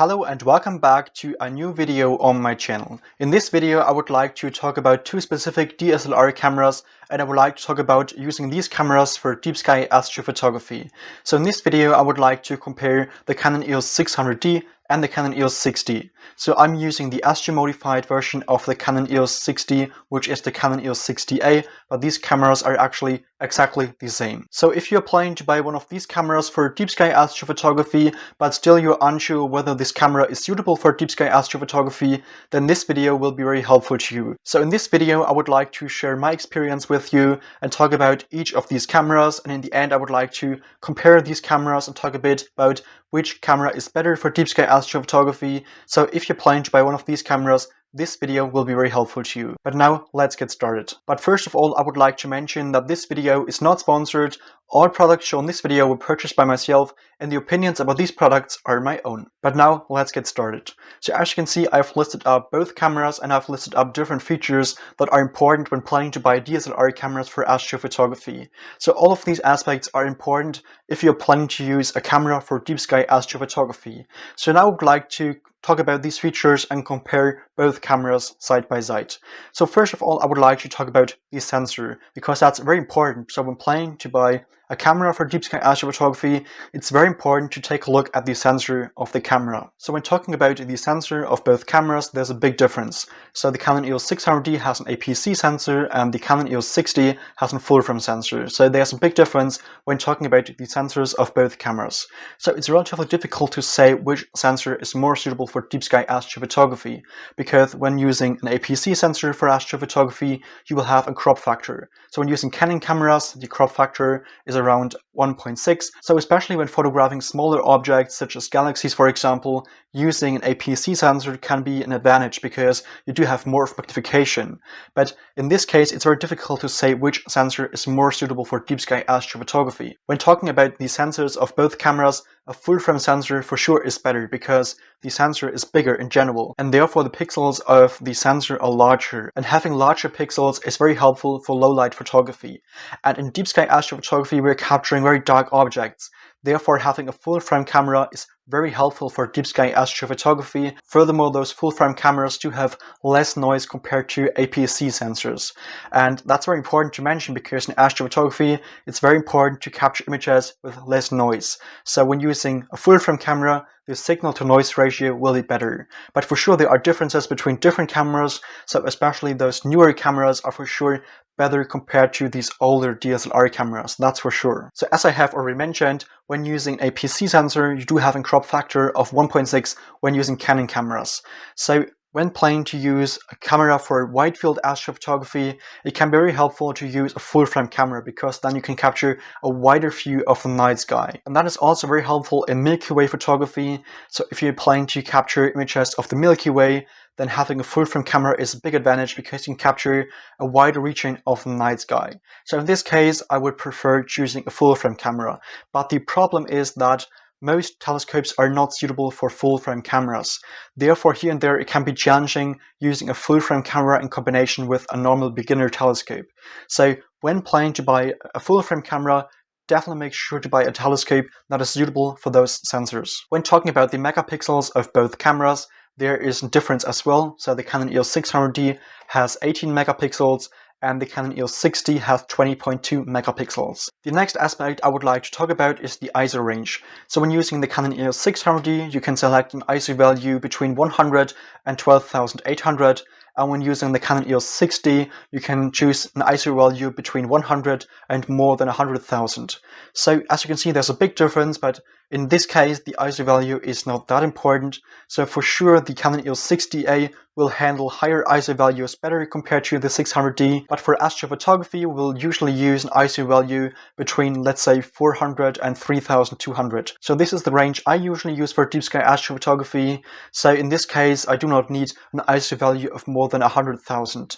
Hello and welcome back to a new video on my channel. In this video I would like to talk about two specific DSLR cameras, and I would like to talk about using these cameras for deep sky astrophotography. So in this video I would like to compare the Canon EOS 600D and the Canon EOS 6D. So I'm using the Astro modified version of the Canon EOS 6D, which is the Canon EOS 6DA, but these cameras are actually exactly the same. So if you're planning to buy one of these cameras for deep sky astrophotography, but still you're unsure whether this camera is suitable for deep sky astrophotography, then this video will be very helpful to you. So in this video I would like to share my experience with you and talk about each of these cameras, and in the end I would like to compare these cameras and talk a bit about which camera is better for deep sky astrophotography. So if you're planning to buy one of these cameras, this video will be very helpful to you. But now let's get started. But first of all, I would like to mention that this video is not sponsored. All products shown in this video were purchased by myself, and the opinions about these products are my own. But now let's get started. So as you can see, I've listed up both cameras and I've listed up different features that are important when planning to buy DSLR cameras for astrophotography. So all of these aspects are important if you're planning to use a camera for deep sky astrophotography. So now I would like to talk about these features and compare both cameras side by side. So first of all, I would like to talk about the sensor, because that's very important. So when planning to buy a camera for deep sky astrophotography, it's very important to take a look at the sensor of the camera. So when talking about the sensor of both cameras, there's a big difference. So the Canon EOS 600D has an APC sensor and the Canon EOS 6D has a full frame sensor. So there's a big difference when talking about the sensors of both cameras. So it's relatively difficult to say which sensor is more suitable for deep sky astrophotography, because when using an APC sensor for astrophotography, you will have a crop factor. So when using Canon cameras, the crop factor is around 1.6. So especially when photographing smaller objects such as galaxies, for example, using an APC sensor can be an advantage because you do have more magnification. But in this case, it's very difficult to say which sensor is more suitable for deep sky astrophotography. When talking about the sensors of both cameras, a full frame sensor for sure is better because the sensor is bigger in general, and therefore the pixels of the sensor are larger, and having larger pixels is very helpful for low light photography. And in deep sky astrophotography we're capturing very dark objects. Therefore, having a full frame camera is very helpful for deep sky astrophotography. Furthermore, those full frame cameras do have less noise compared to APS-C sensors. And that's very important to mention because in astrophotography, it's very important to capture images with less noise. So when using a full frame camera, the signal to noise ratio will be better. But for sure, there are differences between different cameras. So especially those newer cameras are for sure better compared to these older DSLR cameras, that's for sure. So as I have already mentioned, when using a PC sensor, you do have a crop factor of 1.6 when using Canon cameras. So when planning to use a camera for wide field astrophotography, it can be very helpful to use a full frame camera because then you can capture a wider view of the night sky. And that is also very helpful in Milky Way photography. So if you're planning to capture images of the Milky Way, then having a full frame camera is a big advantage because you can capture a wider region of the night sky. So in this case, I would prefer choosing a full frame camera. But the problem is that most telescopes are not suitable for full frame cameras. Therefore, here and there it can be challenging using a full frame camera in combination with a normal beginner telescope. So when planning to buy a full frame camera, definitely make sure to buy a telescope that is suitable for those sensors. When talking about the megapixels of both cameras, there is a difference as well. So the Canon EOS 600D has 18 megapixels and the Canon EOS 6D has 20.2 megapixels. The next aspect I would like to talk about is the ISO range. So when using the Canon EOS 600D, you can select an ISO value between 100 and 12,800. And when using the Canon EOS 6D, you can choose an ISO value between 100 and more than 100,000. So as you can see, there's a big difference, but in this case, the ISO value is not that important. So for sure, the Canon EOS 6DA will handle higher ISO values better compared to the 600D. But for astrophotography, we'll usually use an ISO value between, let's say, 400 and 3200. So this is the range I usually use for deep sky astrophotography. So in this case, I do not need an ISO value of more than 100,000.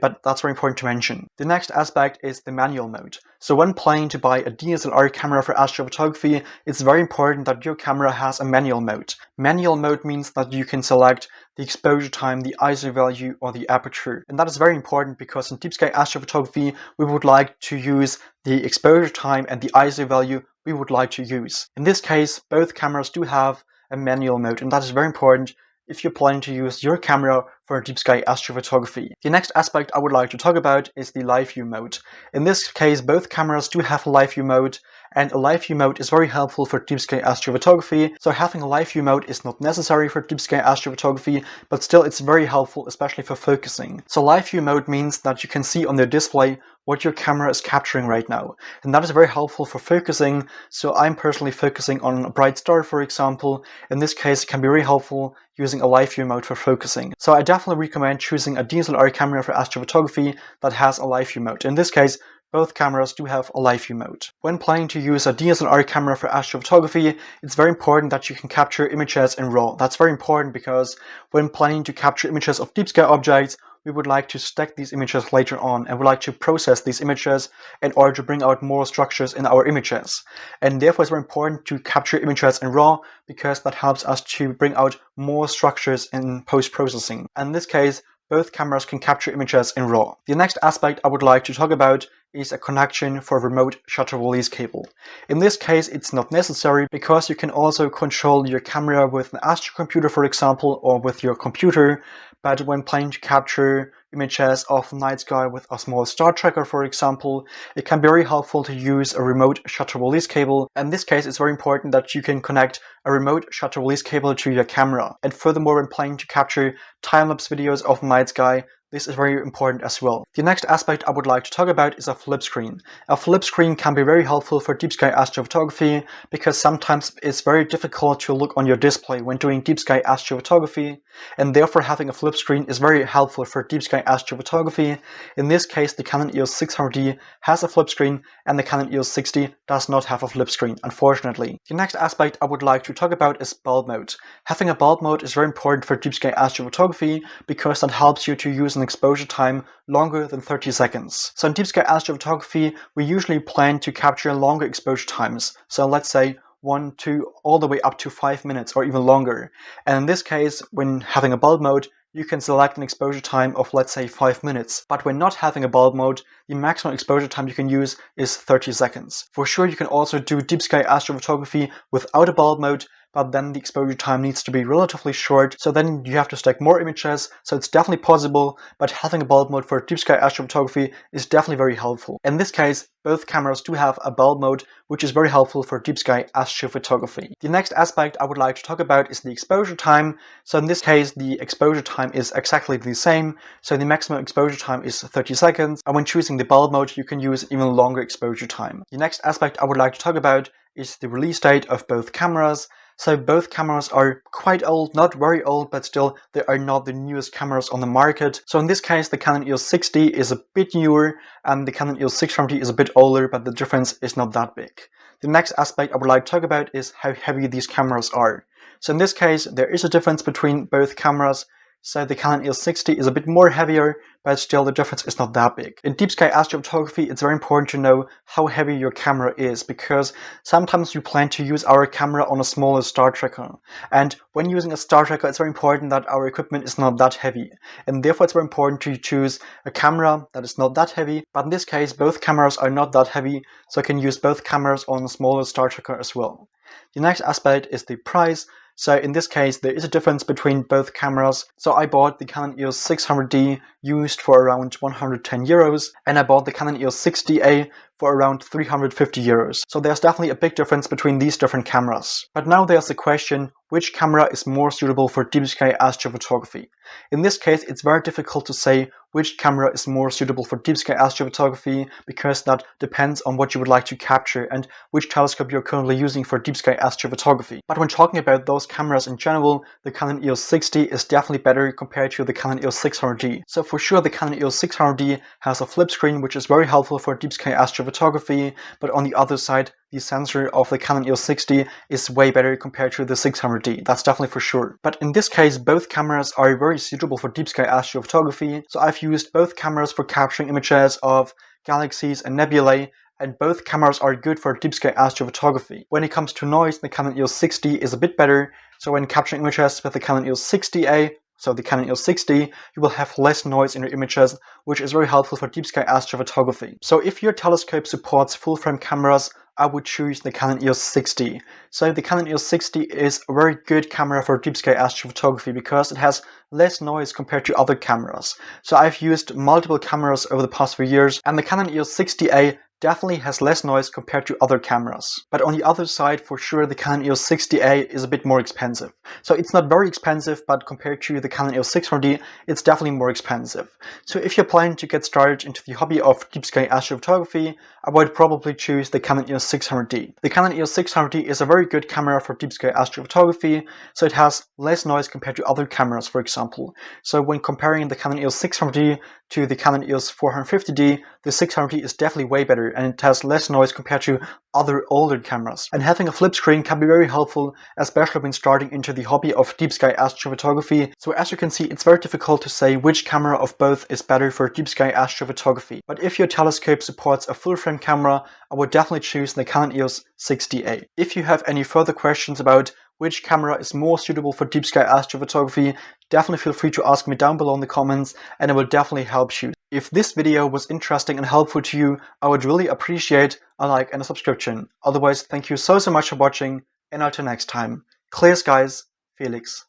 But that's very important to mention. The next aspect is the manual mode. So when planning to buy a DSLR camera for astrophotography, it's very important that your camera has a manual mode. Manual mode means that you can select the exposure time, the ISO value, or the aperture. And that is very important because in deep sky astrophotography, we would like to use the exposure time and the ISO value we would like to use. In this case, both cameras do have a manual mode, and that is very important if you're planning to use your camera for deep sky astrophotography. The next aspect I would like to talk about is the live view mode. In this case, both cameras do have a live view mode, and a live view mode is very helpful for deep sky astrophotography. So having a live view mode is not necessary for deep sky astrophotography, but still it's very helpful, especially for focusing. So live view mode means that you can see on the display what your camera is capturing right now, and that is very helpful for focusing. So I'm personally focusing on a bright star, for example. In this case, it can be very helpful using a live view mode for focusing. So I definitely recommend choosing a DSLR camera for astrophotography that has a live view mode. In this case, both cameras do have a live view mode. When planning to use a DSLR camera for astrophotography, it's very important that you can capture images in RAW. That's very important because when planning to capture images of deep sky objects, we would like to stack these images later on and would like to process these images in order to bring out more structures in our images. And therefore it's very important to capture images in RAW because that helps us to bring out more structures in post-processing. And in this case, both cameras can capture images in RAW. The next aspect I would like to talk about is a connection for remote shutter release cable. In this case, it's not necessary because you can also control your camera with an Astro computer, for example, or with your computer. But when planning to capture images of the night sky with a small star tracker, for example, it can be very helpful to use a remote shutter release cable. In this case, it's very important that you can connect a remote shutter release cable to your camera. And furthermore, when planning to capture time-lapse videos of the night sky, this is very important as well. The next aspect I would like to talk about is a flip screen. A flip screen can be very helpful for deep sky astrophotography because sometimes it's very difficult to look on your display when doing deep sky astrophotography, and therefore having a flip screen is very helpful for deep sky astrophotography. In this case, the Canon EOS 600D has a flip screen and the Canon EOS 6D does not have a flip screen, unfortunately. The next aspect I would like to talk about is bulb mode. Having a bulb mode is very important for deep sky astrophotography because that helps you to use an exposure time longer than 30 seconds. So in deep sky astrophotography, we usually plan to capture longer exposure times. So let's say 1, 2, all the way up to 5 minutes or even longer. And in this case, when having a bulb mode, you can select an exposure time of, let's say, 5 minutes. But when not having a bulb mode, the maximum exposure time you can use is 30 seconds. For sure, you can also do deep sky astrophotography without a bulb mode, but then the exposure time needs to be relatively short, so then you have to stack more images, so it's definitely possible, but having a bulb mode for deep sky astrophotography is definitely very helpful. In this case, both cameras do have a bulb mode, which is very helpful for deep sky astrophotography. The next aspect I would like to talk about is the exposure time. So in this case, the exposure time is exactly the same, so the maximum exposure time is 30 seconds, and when choosing the bulb mode, you can use even longer exposure time. The next aspect I would like to talk about is the release date of both cameras. So both cameras are quite old, not very old, but still they are not the newest cameras on the market. So in this case, the Canon EOS 6D is a bit newer and the Canon EOS 600D is a bit older, but the difference is not that big. The next aspect I would like to talk about is how heavy these cameras are. So in this case, there is a difference between both cameras. So the Canon EOS 6D is a bit more heavier, but still the difference is not that big. In deep sky astrophotography, it's very important to know how heavy your camera is, because sometimes we plan to use our camera on a smaller star tracker. And when using a star tracker, it's very important that our equipment is not that heavy. And therefore it's very important to choose a camera that is not that heavy. But in this case, both cameras are not that heavy, so I can use both cameras on a smaller star tracker as well. The next aspect is the price. So in this case, there is a difference between both cameras. So I bought the Canon EOS 600D used for around 110 euros, and I bought the Canon EOS 6DA for around 350 euros. So there's definitely a big difference between these different cameras. But now there's the question, which camera is more suitable for deep sky astrophotography? In this case, it's very difficult to say which camera is more suitable for deep sky astrophotography, because that depends on what you would like to capture and which telescope you're currently using for deep sky astrophotography. But when talking about those cameras in general, the Canon EOS 6D is definitely better compared to the Canon EOS 600D. So for sure, the Canon EOS 600D has a flip screen, which is very helpful for deep sky astrophotography, but on the other side, the sensor of the Canon EOS 6D is way better compared to the 600D. That's definitely for sure. But in this case, both cameras are very suitable for deep sky astrophotography. So I've used both cameras for capturing images of galaxies and nebulae, and both cameras are good for deep sky astrophotography. When it comes to noise, the Canon EOS 6D is a bit better. So when capturing images with the Canon EOS 6DA, so the Canon EOS 6D, you will have less noise in your images, which is very helpful for deep sky astrophotography. So if your telescope supports full frame cameras I would choose the Canon EOS 6D. So the Canon EOS 6D is a very good camera for deep sky astrophotography because it has less noise compared to other cameras. So I've used multiple cameras over the past few years, and the Canon EOS 6DA definitely has less noise compared to other cameras. But on the other side, for sure, the Canon EOS 6DA is a bit more expensive. So it's not very expensive, but compared to the Canon EOS 600D, it's definitely more expensive. So if you're planning to get started into the hobby of deep sky astrophotography, I would probably choose the Canon EOS 600D. The Canon EOS 600D is a very good camera for deep sky astrophotography, so it has less noise compared to other cameras, for example. So when comparing the Canon EOS 600D to the Canon EOS 450D, the 600D is definitely way better and it has less noise compared to other older cameras. And having a flip screen can be very helpful, especially when starting into the hobby of deep sky astrophotography. So as you can see, it's very difficult to say which camera of both is better for deep sky astrophotography. But if your telescope supports a full frame camera, I would definitely choose the Canon EOS 6DA. If you have any further questions about which camera is more suitable for deep sky astrophotography, definitely feel free to ask me down below in the comments and I will definitely help you. If this video was interesting and helpful to you, I would really appreciate a like and a subscription. Otherwise, thank you so much for watching, and until next time. Clear skies, Felix.